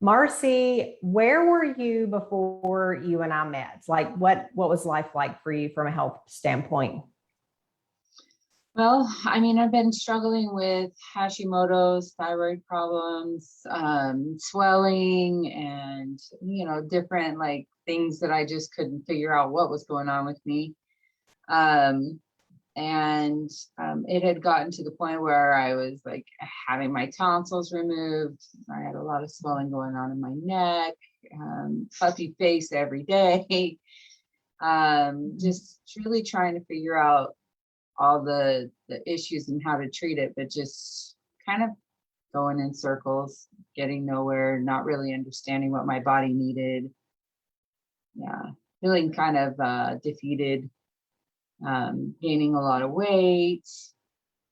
Marcie, where were you before you and I met? Like what was life like for you from a health standpoint? Well, I mean, I've been struggling with Hashimoto's, thyroid problems, swelling, and different like things that I just couldn't figure out what was going on with me. Um, and it had gotten to the point where I was like having my tonsils removed. I had a lot of swelling going on in my neck, puffy face every day. Just really trying to figure out all the issues and how to treat it, but just kind of going in circles, getting nowhere, not really understanding what my body needed. Yeah, feeling kind of defeated, gaining a lot of weight,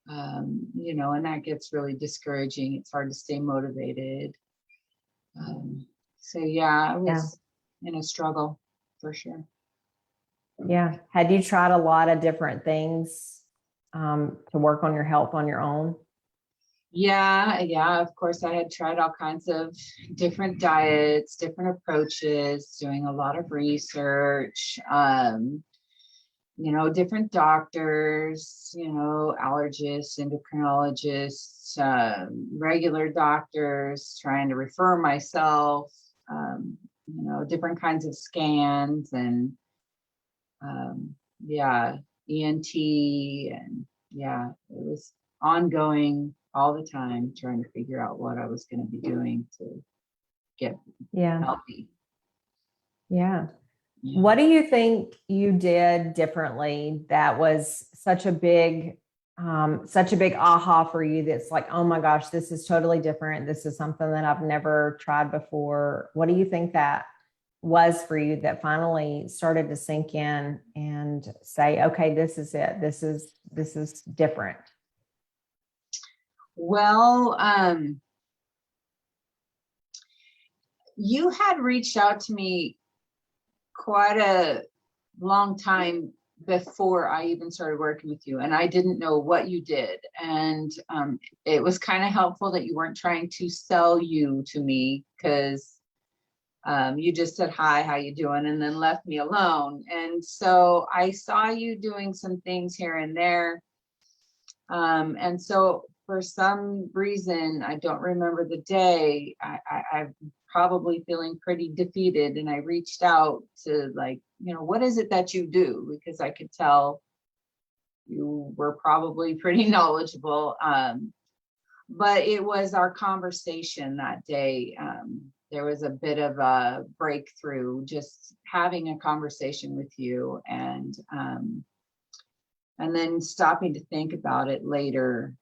and that gets really discouraging. It's hard to stay motivated. So yeah, I Yeah. was in a struggle for sure. Yeah. Had you tried a lot of different things to work on your health on your own? Yeah, of course, I had tried all kinds of different diets, different approaches, doing a lot of research, different doctors, allergists, endocrinologists, regular doctors, trying to refer myself, different kinds of scans and yeah, ENT, and yeah, it was ongoing all the time, trying to figure out what I was going to be doing to get Yeah. healthy. Yeah. Yeah. What do you think you did differently that was such a big aha for you that's like, oh my gosh, this is totally different. This is something that I've never tried before. What do you think that was for you that finally started to sink in and say, okay, this is it. This is different. Well, you had reached out to me quite a long time before I even started working with you, and I didn't know what you did. And it was kind of helpful that you weren't trying to sell you to me, because you just said, hi, how you doing? And then left me alone. And so I saw you doing some things here and there. And so for some reason, I don't remember the day, I'm probably feeling pretty defeated. And I reached out to like, what is it that you do? Because I could tell you were probably pretty knowledgeable. But it was our conversation that day. There was a bit of a breakthrough, just having a conversation with you, and then stopping to think about it later.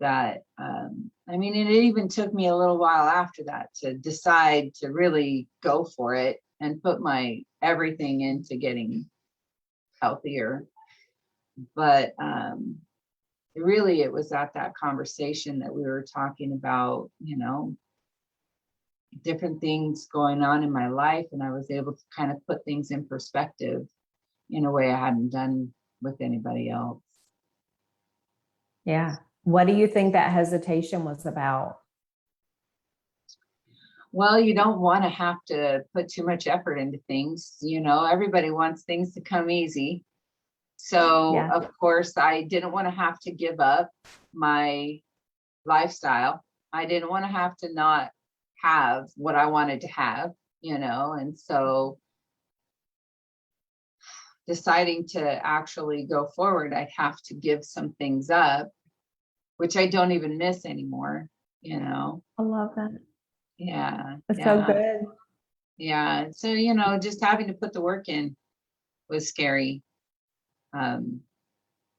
That I mean, and it even took me a little while after that to decide to really go for it and put my everything into getting healthier. But really, it was at that conversation that we were talking about, different things going on in my life, and I was able to kind of put things in perspective in a way I hadn't done with anybody else. Yeah. What do you think that hesitation was about? Well, you don't want to have to put too much effort into things. Everybody wants things to come easy. So, Yeah. of course, I didn't want to have to give up my lifestyle. I didn't want to have to not have what I wanted to have, and so deciding to actually go forward, I'd have to give some things up, which I don't even miss anymore, I love that. Yeah. It's so Yeah. good. Yeah. So, just having to put the work in was scary. And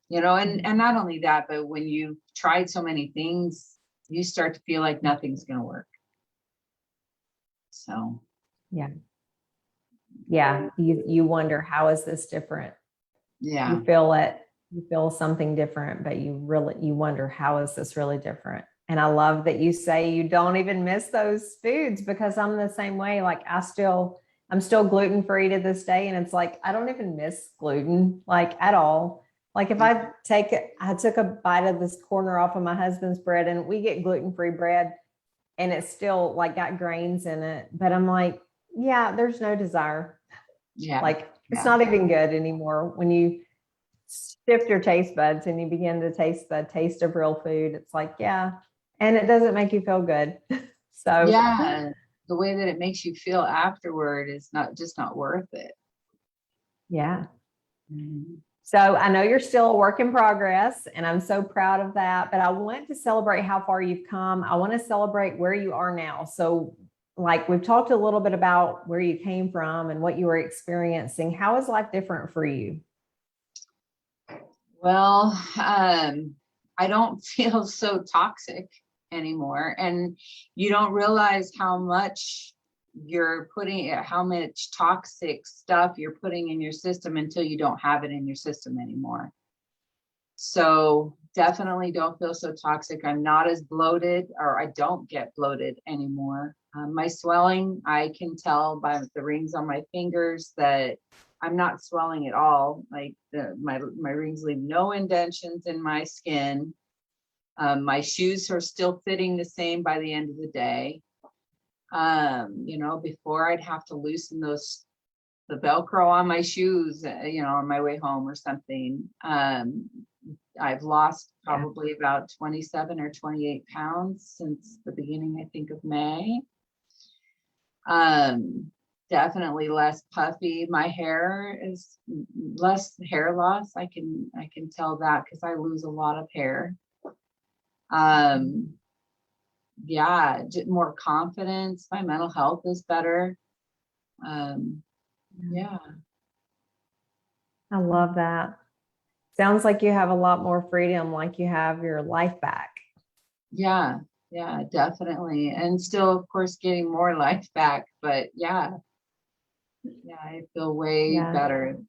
not only that, but when you've tried so many things, you start to feel like nothing's going to work. So, Yeah. Yeah. You wonder, how is this different? yeah. You feel it, you feel something different, but you wonder, how is this really different? And I love that you say you don't even miss those foods, because I'm the same way. Like I'm still gluten-free to this day. And it's like, I don't even miss gluten, like at all. Like if I took a bite of this corner off of my husband's bread, and we get gluten-free bread, and it's still like got grains in it. But I'm like, yeah, there's no desire. Yeah. Like it's Yeah. not even good anymore. When you shift your taste buds and you begin to taste the taste of real food, it's like, yeah. And it doesn't make you feel good. So Yeah. The way that it makes you feel afterward is not worth it. yeah. Mhm. So I know you're still a work in progress, and I'm so proud of that. But I want to celebrate how far you've come. I want to celebrate where you are now. So, like we've talked a little bit about where you came from and what you were experiencing. How is life different for you? Well, I don't feel so toxic anymore, and you don't realize how much toxic stuff you're putting in your system until you don't have it in your system anymore. So definitely don't feel so toxic. I'm not as bloated, or I don't get bloated anymore. My swelling, I can tell by the rings on my fingers that I'm not swelling at all. Like my rings leave no indentions in my skin. My shoes are still fitting the same by the end of the day. Before I'd have to loosen the Velcro on my shoes, on my way home or something. I've lost probably about 27 or 28 pounds since the beginning, I think, of May. Definitely less puffy. My hair is less hair loss. I can tell that because I lose a lot of hair. More confidence. My mental health is better. Yeah. I love that. Sounds like you have a lot more freedom, like you have your life back. Yeah, definitely. And still, of course, getting more life back. But yeah, I feel way better.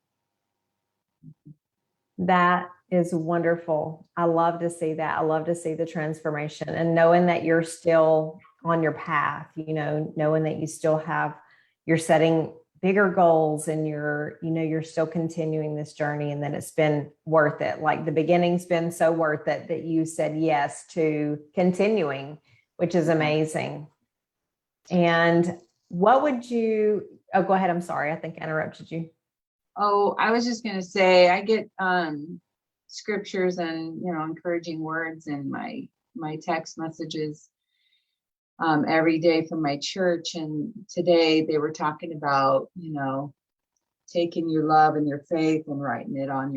That is wonderful. I love to see that. I love to see the transformation, and knowing that you're still on your path, knowing that you still you're setting bigger goals, and you're still continuing this journey, and that it's been worth it. Like the beginning's been so worth it that you said yes to continuing, which is amazing. And what would you, oh, go ahead. I'm sorry. I think I interrupted you. Oh, I was just going to say, I get scriptures and, encouraging words in my text messages every day from my church. And today they were talking about, taking your love and your faith and writing it on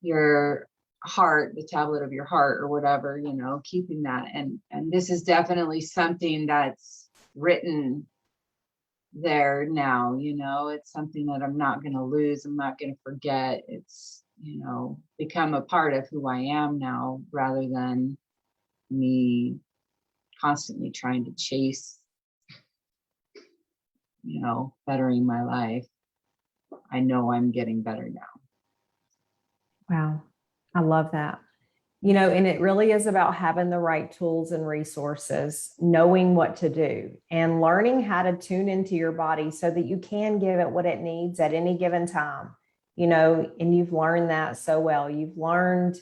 your heart, the tablet of your heart or whatever, keeping that. And this is definitely something that's written there now. It's something that I'm not going to lose. I'm not going to forget. It's, become a part of who I am now, rather than me constantly trying to chase, bettering my life. I know I'm getting better now. Wow. I love that. And it really is about having the right tools and resources, knowing what to do, and learning how to tune into your body so that you can give it what it needs at any given time. And you've learned that so well. You've learned,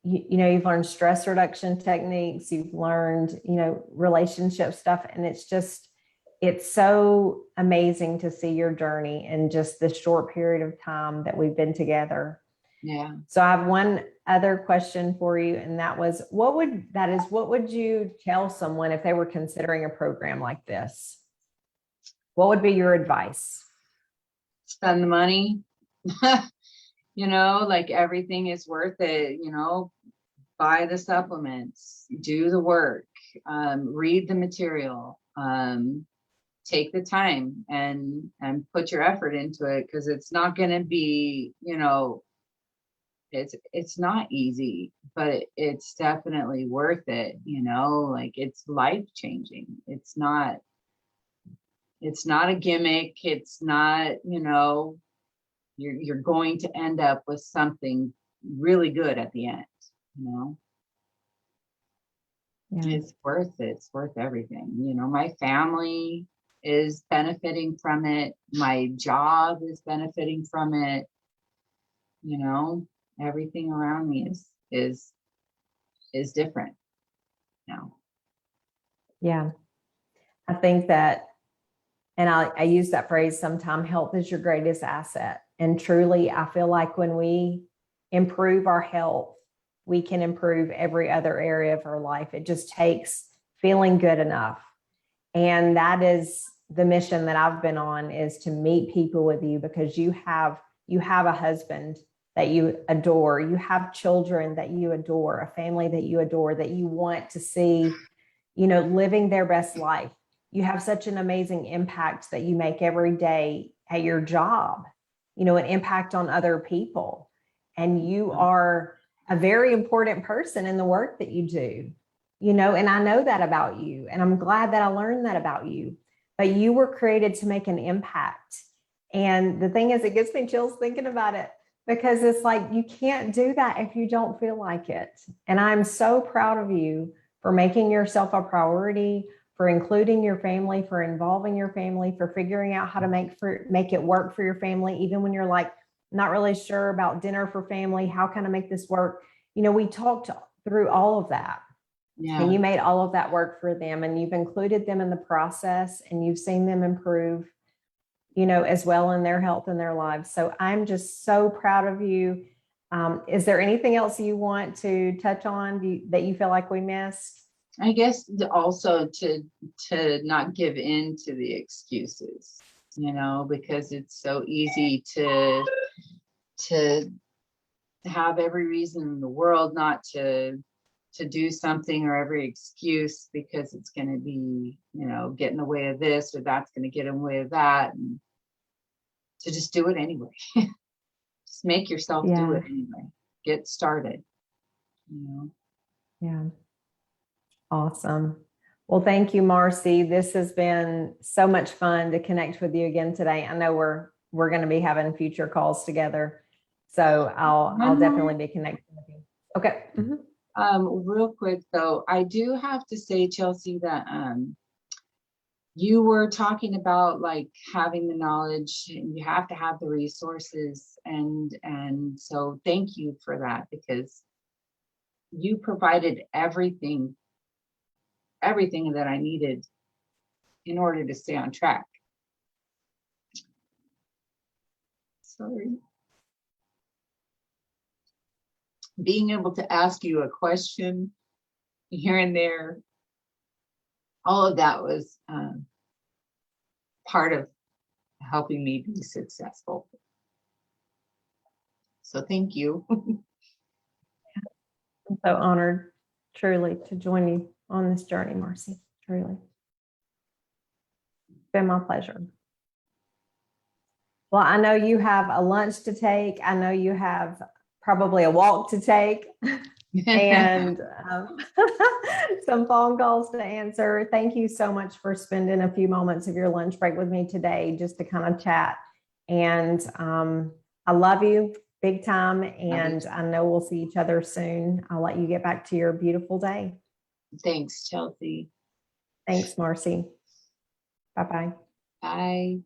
you've learned stress reduction techniques. You've learned, relationship stuff. And it's so amazing to see your journey in just the short period of time that we've been together. Yeah. So I have one other question for you, and that was, what would you tell someone if they were considering a program like this? What would be your advice? Spend the money. Like everything is worth it. Buy the supplements, do the work, read the material, take the time and put your effort into it, because it's not going to be, it's not easy, but it's definitely worth it. Like it's life changing. It's not a gimmick. It's not, you're going to end up with something really good at the end. Yeah. It's worth it. It's worth everything. My family is benefiting from it. My job is benefiting from it. Everything around me is different now. Yeah. I think that, and I use that phrase sometime, health is your greatest asset. And truly, I feel like when we improve our health, we can improve every other area of our life. It just takes feeling good enough. And that is the mission that I've been on, is to meet people with you, because you have a husband that you adore. You have children that you adore, a family that you adore, that you want to see, living their best life. You have such an amazing impact that you make every day at your job, an impact on other people. And you are a very important person in the work that you do, and I know that about you. And I'm glad that I learned that about you. But you were created to make an impact. And the thing is, it gives me chills thinking about it, because it's like, you can't do that if you don't feel like it. And I'm so proud of you for making yourself a priority, for including your family, for involving your family, for figuring out how to make it work for your family, even when you're like not really sure about dinner for family. How can I make this work? We talked through all of that. Yeah. And you made all of that work for them, and you've included them in the process, and you've seen them improve, as well in their health and their lives. So I'm just so proud of you. Is there anything else you want to touch on that you feel like we missed? I guess also to not give in to the excuses, because it's so easy to have every reason in the world not to do something, or every excuse because it's going to be, get in the way of this, or that's going to get in the way of that, and to just do it anyway. Just make yourself do it anyway. Get started. Yeah. Awesome. Well, thank you, Marcie. This has been so much fun to connect with you again today. I know we're going to be having future calls together, so I'll definitely be connecting with you. Okay. Mm-hmm. Real quick though, I do have to say, Chelsie, that you were talking about like having the knowledge, and you have to have the resources, and so thank you for that, because you provided everything that I needed in order to stay on track. Sorry. Being able to ask you a question here and there, all of that was part of helping me be successful. So thank you. I'm so honored, truly, to join you on this journey, Marcie. Truly. It's been my pleasure. Well, I know you have a lunch to take. I know you have probably a walk to take and some phone calls to answer. Thank you so much for spending a few moments of your lunch break with me today, just to kind of chat. And I love you big time. And I know we'll see each other soon. I'll let you get back to your beautiful day. Thanks, Chelsie. Thanks, Marcie. Bye-bye. Bye.